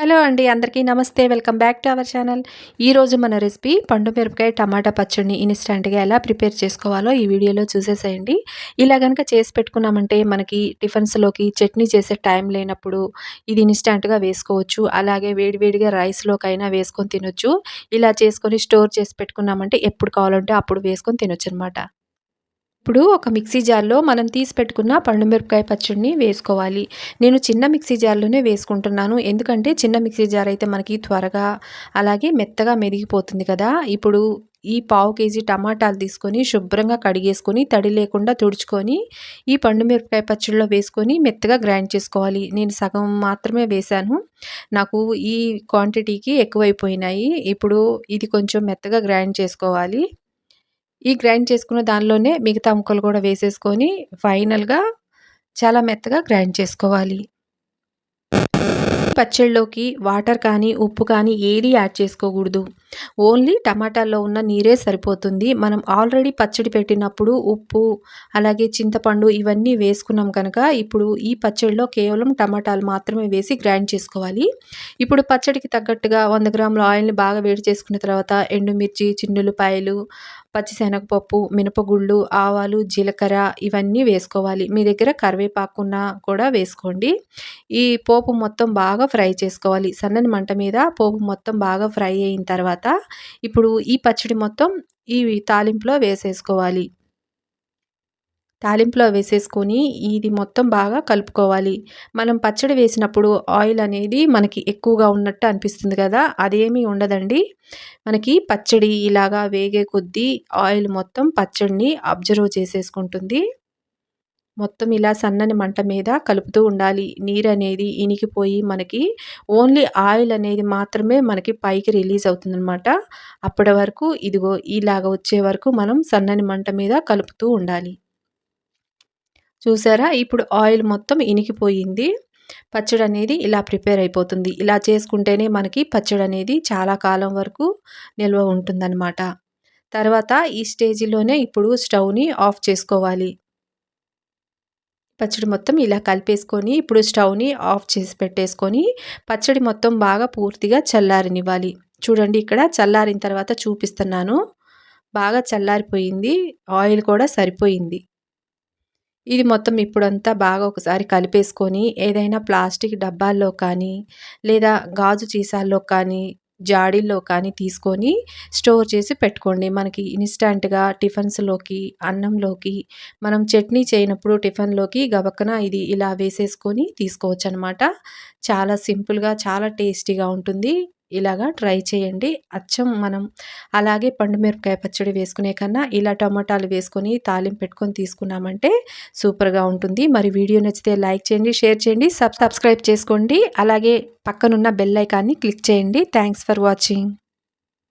Hello అండి. అందరికీ నమస్తే. Welcome back to our channel. ఈరోజు మన రెసిపీ పండు మిరపకాయ టమాటా పచ్చడిని ఇన్‌స్టాంట్‌గా ఎలా ప్రిపేర్ చేసుకోవాలో ఈ వీడియోలో చూసేసేయండి. ఇలా గనక చేసి పెట్టుకున్నామంటే మనకి టిఫిన్స్‌లోకి చట్నీ చేసే టైం లేనప్పుడు ఇది ఇన్‌స్టాంట్‌గా వేసుకోవచ్చు. అలాగే వేడివేడిగా రైస్‌లోకైనా వేసుకొని తినొచ్చు. ఇలా చేసుకొని స్టోర్ చేసి పెట్టుకున్నామంటే ఎప్పుడు కావాలంటే అప్పుడు వేసుకొని తినొచ్చనమాట. ఇప్పుడు ఒక మిక్సీ జార్‌లో మనం తీసి పెట్టుకున్న పండు మిరపకాయ పచ్చడిని వేసుకోవాలి. నేను చిన్న మిక్సీ జార్‌లోనే వేసుకుంటున్నాను. ఎందుకంటే చిన్న మిక్సీ జార్ అయితే మనకి త్వరగా అలాగే మెత్తగా మెదిగిపోతుంది కదా! ఇప్పుడు ఈ పావు కేజీ టమాటాలు తీసుకొని శుభ్రంగా కడిగేసుకొని తడి లేకుండా తుడుచుకొని ఈ పండు మిరపకాయ పచ్చడిలో వేసుకొని మెత్తగా గ్రైండ్ చేసుకోవాలి. నేను సగం మాత్రమే వేశాను. నాకు ఈ క్వాంటిటీకి ఎక్కువైపోయినాయి. ఇప్పుడు ఇది కొంచెం మెత్తగా గ్రైండ్ చేసుకోవాలి. ఈ గ్రైండ్ చేసుకున్న దానిలోనే మిగతా ముక్కలు కూడా వేసేసుకొని ఫైనల్‌గా చాలా మెత్తగా గ్రైండ్ చేసుకోవాలి. పచ్చడిలోకి వాటర్ కానీ, ఉప్పు కానీ ఏది యాడ్ చేసుకోకూడదు. ఓన్లీ టమాటాల్లో ఉన్న నీరే సరిపోతుంది. మనం ఆల్రెడీ పచ్చడి పెట్టినప్పుడు ఉప్పు, అలాగే చింతపండు ఇవన్నీ వేసుకున్నాం కనుక, ఇప్పుడు ఈ పచ్చడిలో కేవలం టమాటాలు మాత్రమే వేసి గ్రైండ్ చేసుకోవాలి. ఇప్పుడు పచ్చడికి తగ్గట్టుగా 100 గ్రాముల ఆయిల్‌ని బాగా వేడి చేసుకున్న తర్వాత ఎండుమిర్చి, చిన్నుల్లిపాయలు, పచ్చిశనగపప్పు, మినపగుళ్ళు, ఆవాలు, జీలకర్ర ఇవన్నీ వేసుకోవాలి. మీ దగ్గర కరివేపాకున్నా కూడా వేసుకోండి. ఈ పోపు మొత్తం బాగా ఫ్రై చేసుకోవాలి. సన్నని మంట మీద పోపు మొత్తం బాగా ఫ్రై అయిన తర్వాత ఇప్పుడు ఈ పచ్చడి మొత్తం ఈ తాలింపులో వేసేసుకోవాలి. తాలింపులో వేసేసుకొని ఇది మొత్తం బాగా కలుపుకోవాలి. మనం పచ్చడి వేసినప్పుడు ఆయిల్ అనేది మనకి ఎక్కువగా ఉన్నట్టు అనిపిస్తుంది కదా! అదేమీ ఉండదండి. మనకి పచ్చడి ఇలాగా వేగే కొద్దీ ఆయిల్ మొత్తం పచ్చడిని అబ్జర్వ్ చేసేసుకుంటుంది. మొత్తం ఇలా సన్నని మంట మీద కలుపుతూ ఉండాలి. నీరనేది ఇనికిపోయి మనకి ఓన్లీ ఆయిల్ అనేది మాత్రమే మనకి పైకి రిలీజ్ అవుతుందనమాట. అప్పటి వరకు ఇదిగో ఇలాగ వచ్చే వరకు మనం సన్నని మంట మీద కలుపుతూ ఉండాలి. చూసారా? ఇప్పుడు ఆయిల్ మొత్తం ఇనికిపోయింది. పచ్చడనేది ఇలా ప్రిపేర్ అయిపోతుంది. ఇలా చేసుకుంటేనే మనకి పచ్చడనేది చాలా కాలం వరకు నిల్వ ఉంటుందనమాట. తర్వాత ఈ స్టేజ్‌లోనే ఇప్పుడు స్టవ్‌ని ఆఫ్ చేసుకోవాలి. పచ్చడి మొత్తం ఇలా కలిపేసుకొని ఇప్పుడు స్టవ్‌ని ఆఫ్ చేసి పెట్టేసుకొని పచ్చడి మొత్తం బాగా పూర్తిగా చల్లారనివ్వాలి. చూడండి ఇక్కడ చల్లారిన తర్వాత చూపిస్తున్నాను. బాగా చల్లారిపోయింది. ఆయిల్ కూడా సరిపోయింది. ఇది మొత్తం ఇప్పుడంతా బాగా ఒకసారి కలిపేసుకొని ఏదైనా ప్లాస్టిక్ డబ్బాల్లో కానీ, లేదా గాజు సీసాల్లో కానీ, జాడీల్లో కానీ తీసుకొని స్టోర్ చేసి పెట్టుకోండి. మనకి ఇన్‌స్టాంట్‌గా టిఫిన్స్‌లోకి, అన్నంలోకి మనం చట్నీ చేయనప్పుడు టిఫిన్‌లోకి గబక్కన ఇది ఇలా వేసేసుకొని తీసుకోవచ్చనమాట. చాలా సింపుల్‌గా, చాలా టేస్టీగా ఉంటుంది. ఇలాగా ట్రై చేయండి. అచ్చం మనం అలాగే పండు మిరపకాయ పచ్చడి వేసుకునే కన్నా ఇలా టమాటాలు వేసుకొని తాలింపు పెట్టుకొని తీసుకున్నామంటే సూపర్‌గా ఉంటుంది. మరి వీడియో నచ్చితే లైక్ చేయండి, షేర్ చేయండి, సబ్స్క్రైబ్ చేసుకోండి. అలాగే పక్కనున్న బెల్ ఐకాన్‌ని క్లిక్ చేయండి. Thanks for watching.